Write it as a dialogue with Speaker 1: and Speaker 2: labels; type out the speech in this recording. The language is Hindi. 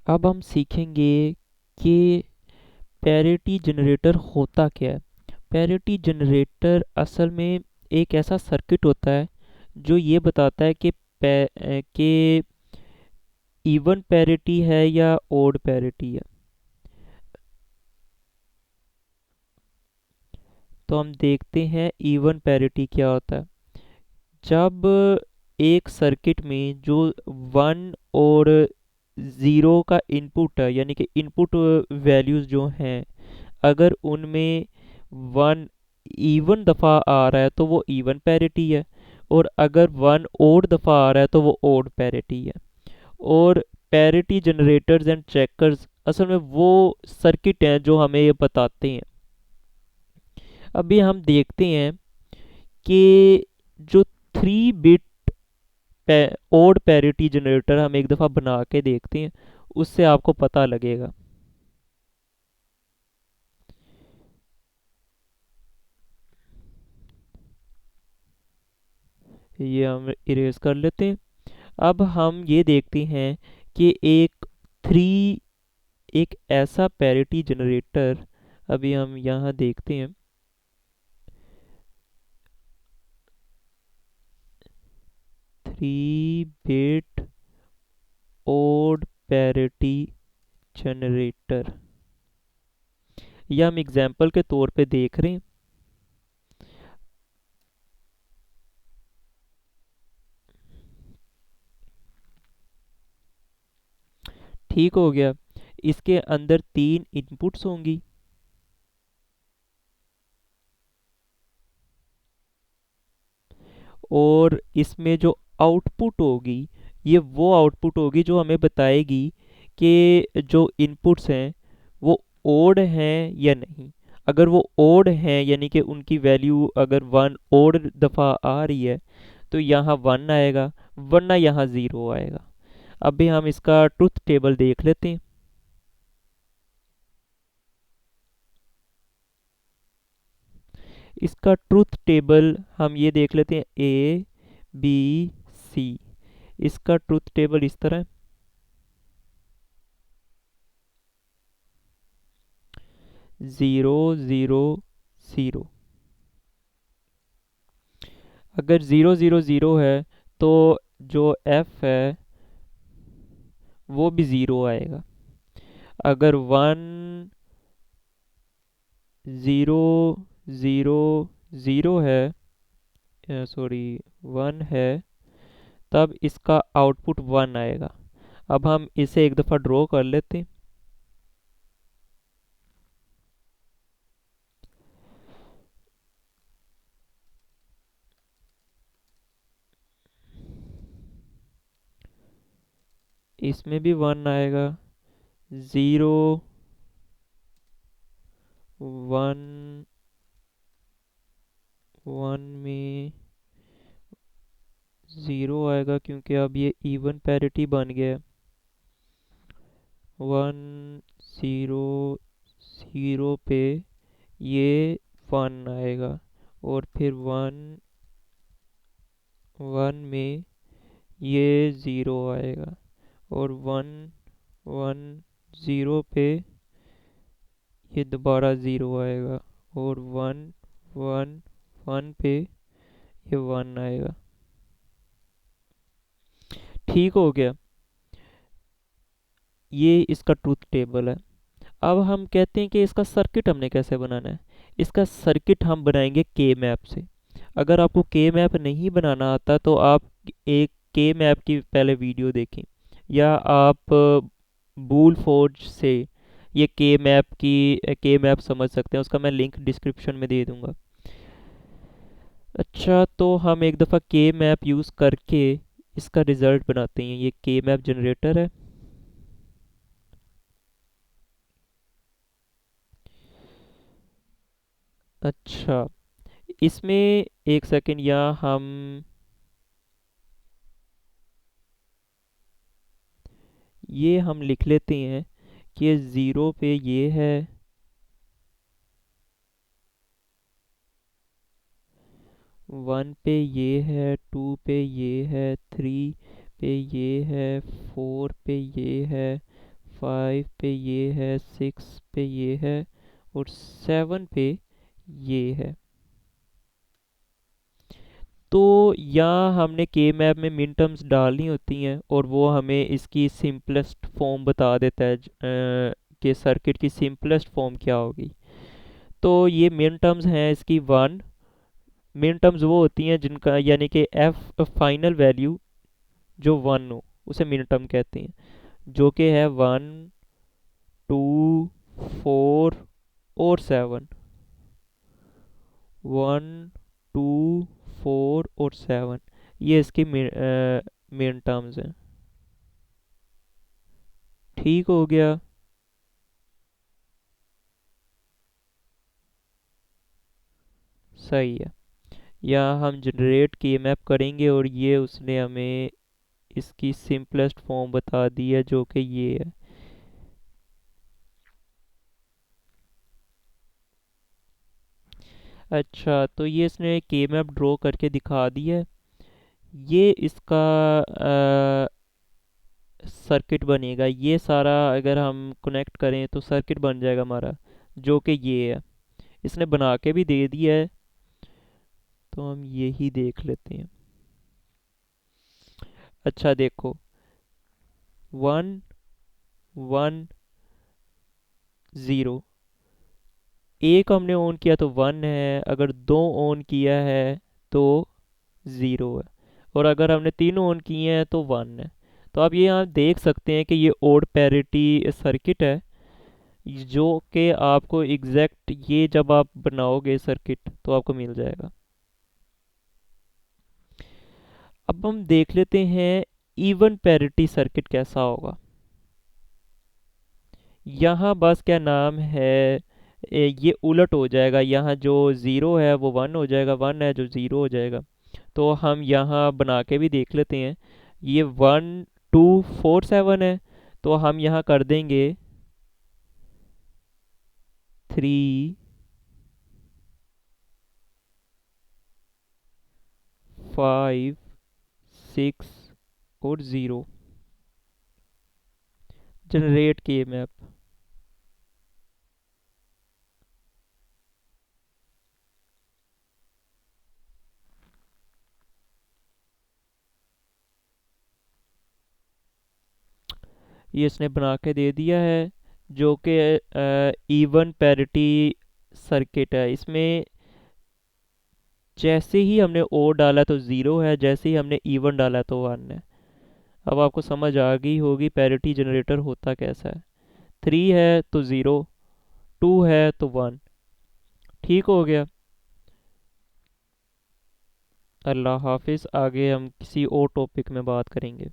Speaker 1: अब हम सीखेंगे कि पैरिटी जनरेटर होता क्या है। पैरिटी जनरेटर असल में एक ऐसा सर्किट होता है जो ये बताता है कि कि इवन पैरिटी है या ओड पैरिटी है। तो हम देखते हैं इवन पैरिटी क्या होता है। जब एक सर्किट में जो वन और ज़ीरो का इनपुट है, यानी कि इनपुट वैल्यूज़ जो हैं, अगर उनमें वन इवन दफ़ा आ रहा है तो वो इवन पैरिटी है, और अगर वन ओड दफ़ा आ रहा है तो वो ओड पैरिटी है। और पैरिटी जनरेटर्स एंड चेकर्स असल में वो सर्किट हैं जो हमें ये बताते हैं। अभी हम देखते हैं कि जो 3 बिट ओड पैरिटी जनरेटर हम एक दफ़ा बना के देखते हैं, उससे आपको पता लगेगा। ये हम इरेज कर लेते हैं। अब हम ये देखते हैं कि एक ऐसा पैरिटी जनरेटर, अभी हम यहाँ देखते हैं 3 बिट ओड पैरिटी जनरेटर, ये हम एग्जाम्पल के तौर पे देख रहे हैं। ठीक हो गया। इसके अंदर 3 इनपुट्स होंगी, और इसमें जो आउटपुट होगी, ये वो आउटपुट होगी जो हमें बताएगी कि जो इनपुट्स हैं वो ओड हैं या नहीं। अगर वो ओड हैं, यानी कि उनकी वैल्यू अगर वन ओड दफ़ा आ रही है, तो यहाँ वन आएगा, वरना यहाँ ज़ीरो आएगा। अभी हम इसका ट्रुथ टेबल देख लेते हैं। इसका ट्रुथ टेबल हम ये देख लेते हैं, ए बी सी। इसका ट्रुथ टेबल इस तरह है। 0 0 0। अगर 0 0 0 है तो जो एफ है वो भी ज़ीरो आएगा। अगर 1 0 0 0 है, सॉरी 1 है, तब इसका आउटपुट 1 आएगा। अब हम इसे एक दफ़ा ड्रॉ कर लेते हैं। इसमें भी 1 आएगा। 0 1 1 में 0 आएगा, क्योंकि अब ये इवन पैरिटी बन गया है। 1 0 0 पे ये 1 आएगा, और फिर 1 1 में ये 0 आएगा, और 1 1 0 पे ये दोबारा 0 आएगा, और 1 1 1 पे ये 1 आएगा। ठीक हो गया। ये इसका ट्रूथ टेबल है। अब हम कहते हैं कि इसका सर्किट हमने कैसे बनाना है। इसका सर्किट हम बनाएंगे के मैप से। अगर आपको के मैप नहीं बनाना आता तो आप एक के मैप की पहले वीडियो देखें, या आप बूल फोर्ज से ये के मैप समझ सकते हैं। उसका मैं लिंक डिस्क्रिप्शन में दे दूंगा। अच्छा, तो हम एक दफ़ा के मैप यूज़ करके इसका रिज़ल्ट बनाते हैं। ये के मैप जनरेटर है। अच्छा, इसमें एक सेकंड, यहाँ हम लिख लेते हैं कि 0 पे ये है, 1 पे ये है, 2 पे ये है, 3 पे ये है, 4 पे ये है, 5 पे ये है, 6 पे ये है और 7 पे ये है। तो यहाँ हमने के मैप में मिन टर्म्स डालनी होती हैं और वो हमें इसकी सिंपलेस्ट फॉर्म बता देता है कि सर्किट की सिंपलेस्ट फॉर्म क्या होगी। तो ये मिन टर्म्स हैं इसकी 1। मिन टर्म्स वो होती हैं जिनका यानी कि एफ फाइनल वैल्यू जो 1 हो उसे मिन टर्म कहते हैं, जो कि है 1, 2, 4 और 7। 1, 2, 4 और 7 ये इसकी मेन टर्म्स हैं। ठीक हो गया। सही है। यहाँ हम जनरेट की मैप करेंगे और ये उसने हमें इसकी सिंपलेस्ट फॉर्म बता दी है जो कि ये है। अच्छा, तो ये इसने के मैप ड्रॉ करके दिखा दिया है। ये इसका सर्किट बनेगा, ये सारा अगर हम कनेक्ट करें तो सर्किट बन जाएगा हमारा, जो कि ये है। इसने बना के भी दे दिया है, तो हम यही देख लेते हैं। अच्छा देखो, 1, 1, 0। एक हमने ऑन किया तो 1 है, अगर दो ऑन किया है तो 0 है, और अगर हमने तीनों ऑन किए हैं तो 1 है। तो आप ये यहाँ देख सकते हैं कि ये ओड पैरिटी सर्किट है, जो कि आपको एग्जैक्ट ये जब आप बनाओगे सर्किट तो आपको मिल जाएगा। अब हम देख लेते हैं इवन पैरिटी सर्किट कैसा होगा। यहाँ बस क्या नाम है, ये उलट हो जाएगा, यहाँ जो ज़ीरो है वो 1 हो जाएगा, 1 है जो 0 हो जाएगा। तो हम यहाँ बना के भी देख लेते हैं। ये 1, 2, 4, 7 है, तो हम यहाँ कर देंगे 3, 5, 6 और 0। जनरेट किए मैप। ये इसने बना के दे दिया है, जो कि इवन पैरिटी सर्किट है। इसमें जैसे ही हमने ओ डाला तो 0 है, जैसे ही हमने इवन डाला तो 1 है। अब आपको समझ आ गई होगी पैरिटी जनरेटर होता कैसा है। 3 है तो 0, 2 है तो 1। ठीक हो गया। अल्लाह हाफिज़। आगे हम किसी और टॉपिक में बात करेंगे।